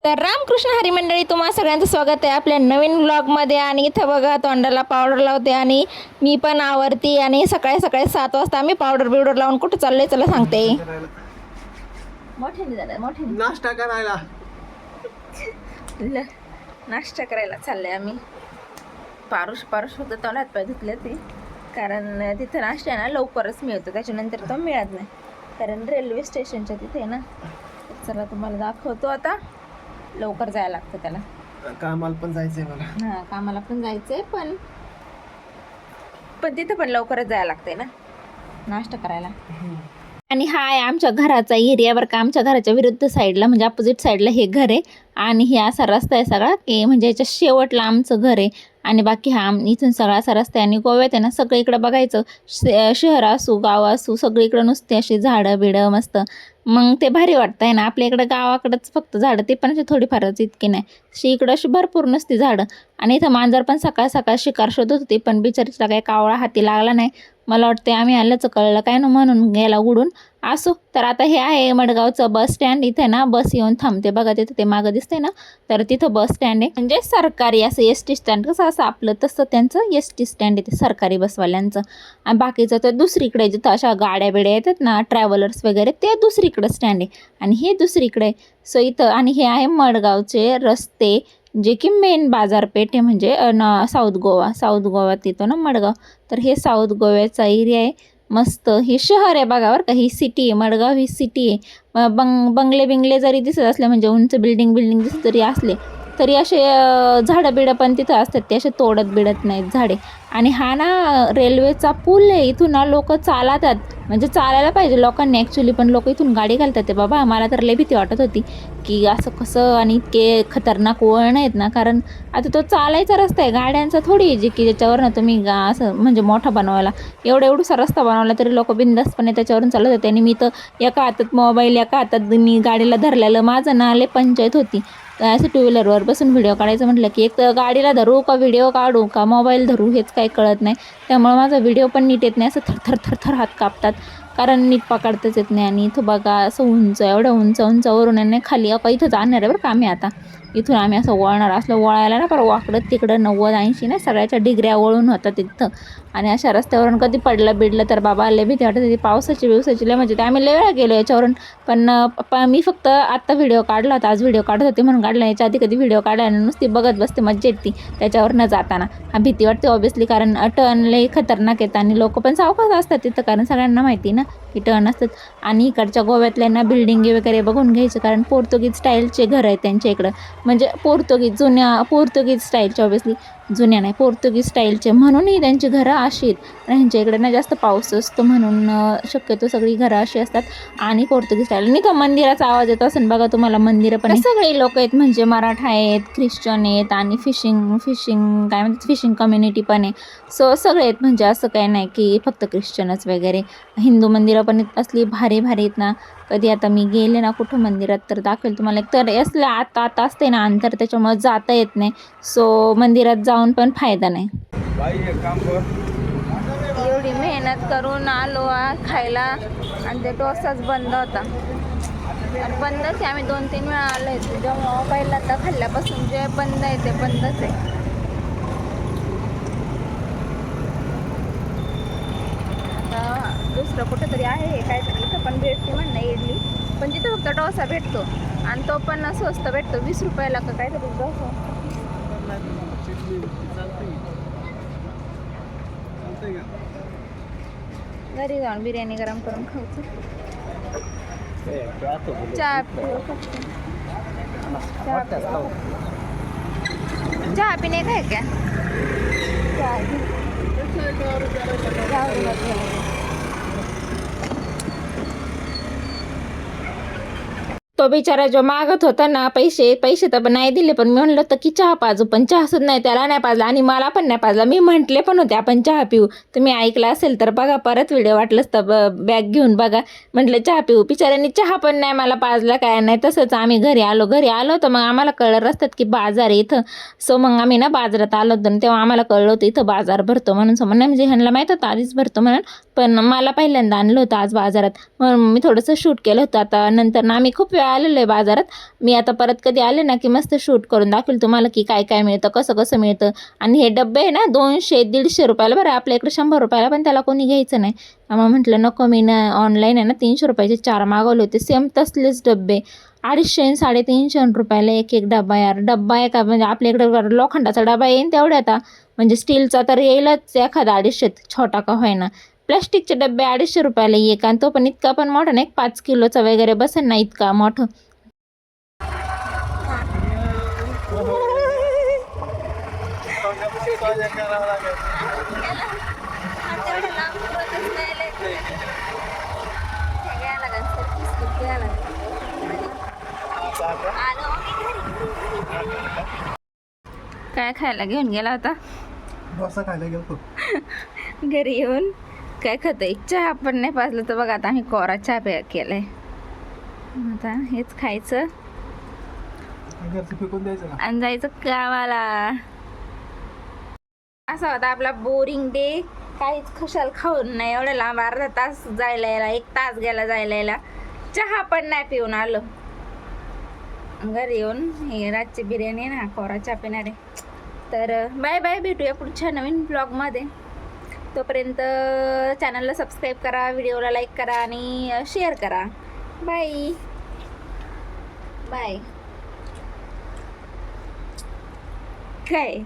तर रामकृष्ण हरी मंडळी, तुम्हा सगळ्यांचं स्वागत आहे आपल्या नवीन व्लॉगमध्ये. आणि इथं बघा तोंडाला पावडर लावते आणि मी पण आवरती. आणि सकाळी सकाळी 7 वाजता आम्ही पावडर लावून कुठं चाललोय चला सांगते. मोठ्याने झालं मोठ्याने नाश्ता करायला नाश्ता करायला चाललंय आम्ही. पारुष होतं तोंडात पाय धुतले ते, कारण तिथं नाश्ता ना लवकरच मिळतो, त्याच्यानंतर तो मिळत नाही कारण रेल्वे स्टेशनच्या तिथे ना. चला तुम्हाला दाखवतो. आता लवकर जायला लागतं त्याला, कामाला पण जायचंय मला. हां कामाला पण जायचंय, पण तिथं पण लवकरच जायला लागतंय ना नाश्ता करायला. आणि हा आहे आमच्या घराचा एरिया बरं का. आमच्या घराच्या विरुद्ध साईडला म्हणजे अपोजिट साईडला हे घर आहे आणि हे असा रस्ता आहे सगळा की म्हणजे याच्या शेवटला आमचं घर आहे आणि बाकी हा इथून सगळा असा रस्ता आहे. आणि गोव्यात आहे ना सगळं इकडं बघायचं, शहर असू गाव असू सगळीकडं नुसते अशी झाडं बिडं मस्त, मग ते भारी वाटतं आहे ना. आपल्या इकडं गावाकडंच फक्त झाडं, ते पण अशी थोडीफारच इतकी नाही, अशी इकडं अशी भरपूर नसती झाडं. आणि इथं मांजर पण सकाळ सकाळ शिकार शोधत होती, पण बिचारीला काही कावळा हाती लागला नाही. मला वाटते आम्ही आल्याचं कळलं काय ना म्हणून गेला उडून. असो, तर आता हे आहे मडगावचं बस स्टँड. इथे ना बस येऊन थांबते बघा, तिथं ते मागं दिसते ना, तर तिथं बस स्टँड आहे. म्हणजे सरकारी असं एस टी स्टँड कसं असं आपलं तसं त्यांचं एस टी स्टँड आहे ते सरकारी बसवाल्यांचं. आणि बाकीचं तर दुसरीकडे जिथं अशा गाड्या बिड्या येतात ना ट्रॅव्हलर्स वगैरे, ते दुसरीकडं स्टँड आहे आणि हे दुसरीकडे. सो इथं आणि हे आहे मडगावचे रस्ते, जे की मेन बाजारपेठ आहे म्हणजे साऊथ गोव्यात येतो ना मडगाव. तर हे साऊथ गोव्याचा एरिया आहे. मस्त हे शहर आहे बघा बरं का, ही सिटी आहे मडगाव, ही सिटी आहे. बंगले बिंगले जरी दिसत असले म्हणजे उंच बिल्डिंग दिसत जरी असले तरी असे झाडं बिडं पण तिथं असतात, ते असे तोडत बिडत नाहीत झाडे. आणि हा ना रेल्वेचा पूल आहे, इथून ना लोक चालतात, म्हणजे चालायला पाहिजे लोकांनी ॲक्च्युली, पण लोक इथून गाडी घालतात. ते बाबा मला तर लय भीती वाटत होती की असं कसं, आणि इतके खतरनाक वळण आहेत ना, कारण आता तो चालायचा रस्ता आहे गाड्यांचा थोडी, जे की ज्याच्यावरनं तुम्ही असं म्हणजे मोठा बनवायला एवढासा रस्ता बनवला तरी लोक बिंदास्तपणे त्याच्यावरून चालत होते. आणि मी तर एका हातात मोबाईल एका हातात मी गाडीला धरलेलं, माझं ना लय पंचायत होती. असं टू व्हीलरवर बसून व्हिडिओ काढायचं म्हटलं की एक तर गाडीला धरू का व्हिडिओ काढू का मोबाईल धरू हेच काही कळत नाही. त्यामुळे माझा व्हिडिओ पण नीट येत नाही, असं थरथर हात कापतात कारण नीट पकडताच येत नाही. आणि इथं बघा असं उंच, एवढं उंचावरून नाही खाली आता इथं जाणार आहे बरं का आम्ही. आता इथून आम्ही असं वळणार, असलं वळायला ना पर वाकडं तिकडं 90-80 ना सगळ्याच्या डिग्र्या वळून होतात तिथं. आणि अशा रस्त्यावरून कधी पडलं बिडलं तर बाबा लय भीती वाटत होती. पावसाची लय म्हणजे ते आम्ही लय वेळा गेलो याच्यावरून, पण मी फक्त आत्ता व्हिडिओ काढला होता, आज व्हिडिओ काढत होते म्हणून काढला. याच्या आधी कधी व्हिडिओ काढला नुसती बघत बसते, मज्जा येते त्याच्यावर न जाताना. हा भीती वाटते ऑब्व्हियसली, कारण टर्न लय खतरनाक येतात आणि लोक पण सावकाश असतात तिथं, कारण सगळ्यांना माहिती ना की टर्न असतात. आणि इकडच्या गोव्यातल्यांना बिल्डिंगी वगैरे बघून घ्यायचं, कारण पोर्तुगीज स्टाईलचे घर आहेत त्यांच्या इकडं, म्हणजे जुन्या पोर्तुगीज स्टाईलचे, ऑब्व्हियसली जुन्या नाही पोर्तुगीज स्टाईलचे, म्हणूनही त्यांची घरं अशी आहेत. आणि ह्यांच्या इकडे ना जास्त पाऊस असतो म्हणून शक्यतो सगळी घरं अशी असतात आणि पोर्तुगीज स्टाईल. आणि तर मंदिराचा आवाज येत असेल बघा तुम्हाला, मंदिरं पण सगळे लोक आहेत, म्हणजे मराठा आहेत, ख्रिश्चन आहेत आणि फिशिंग काय म्हणतात फिशिंग कम्युनिटी पण आहे. सो सगळे आहेत, म्हणजे असं काही नाही की फक्त ख्रिश्चनच वगैरे. हिंदू मंदिरं पण असली भारी आहेत ना. कधी आता मी गेले ना कुठं मंदिरात तर दाखवेल तुम्हाला. एक तर असलं आता असते ना अंतर, त्याच्यामुळे जाता येत नाही. सो मंदिरात जाऊन पण फायदा नाही. एवढी मेहनत करून आलो खायला आणि ते डोसाच बंद होता. आणि बंदच आहे, आम्ही 2-3 वेळा आलो आहे. जेव्हा मोबाईलला तर खाल्ल्यापासून जे बंद आहे ते बंदच आहे. आता दुसरं कुठं तरी आहे काहीतरी, इथं पण भेटते म्हणणं इडली, पण तिथं फक्त डोसा भेटतो आणि तो पण स्वस्त भेटतो, 20 रुपयाला का काहीतरी डोसा. घरी जाऊन बिर्याणी गरम करून खायचं. चहा पिणे काय क्या तो बिचारा जो मागत होता ना पैसे तर नाही दिले, पण मी म्हणलं होतं की चहा पाजू, पण चहा सुद्धा नाही, त्याला नाही पाजला आणि मला पण नाही पाजला. मी म्हटले पण होते आपण चहा पिऊ, तुम्ही ऐकलं असेल तर बघा परत व्हिडिओ, वाटलंच तर बॅग घेऊन बघा. म्हटलं चहा पिऊ, बिचाऱ्यांनी चहा पण नाही मला पाजला काय नाही. तसंच आम्ही घरी आलो तर मग आम्हाला कळलं रस्त्यात की बाजार आहे इथं. सो मग आम्ही ना बाजारात आलो होतो, तेव्हा आम्हाला कळलं होतं इथं बाजार भरतो म्हणून. समोर नाही म्हणजे ह्यांना माहीत होतं आधीच भरतो म्हणून, पण मला पहिल्यांदा आणलं होतं आज बाजारात म्हणून मी थोडंसं शूट केलं होतं. आता नंतर ना आम्ही खूप आलेलो आहे बाजारात. मी आता परत कधी आले ना की मस्त शूट करून दाखवेल तुम्हाला की काय काय मिळतं, कसं कसं मिळतं. आणि हे डबे आहे ना 200-150 रुपयाला, बरं आपल्या इकडे 100 रुपयाला, पण त्याला कोणी घ्यायचं नाही. मग म्हटलं नको, मी ना ऑनलाईन आहे ना 300 रुपयाचे 4 मागवले होते, सेम तसलेच डबे 250-350 रुपयाला एक एक डबा. यार डब्बा आहे का, म्हणजे आपल्या इकडे लोखंडाचा डबा येईन तेवढ्यात, म्हणजे स्टीलचा तर येईलच एखादा 250, छोटा का होईना. प्लास्टिकचे डबे 250 रुपयाला एक, आणि तो पण इतका पण मोठा नाही, 5 किलोचा वगैरे बसेल ना इतका मोठं. काय खायला घेऊन गेला होता? डोसा खायला गेलो. घरी येऊन काय खातं, चहा पण नाही पाजलं तर बघा, आता आम्ही कोरा चहा केलाय. आता हेच खायचं घरचं फेकून द्यायचं ना. आणि जायचं गावाला. असा होता आपला बोरिंग डे. काहीच खुशाल खाऊन नाही, एवढं लांब अर्धा तास जायला यायला, 1 तास गेला जायला यायला, चहा पण नाही पिऊन आलो. घरी येऊन हे रातची बिर्याणी ना, कोरा चहा पिणार आहे. तर बाय बाय, भेटूया पुढच्या नवीन ब्लॉगमध्ये. तोपर्यंत चॅनलला सबस्क्राईब करा, व्हिडिओला लाईक करा आणि शेअर करा. Bye bye. काय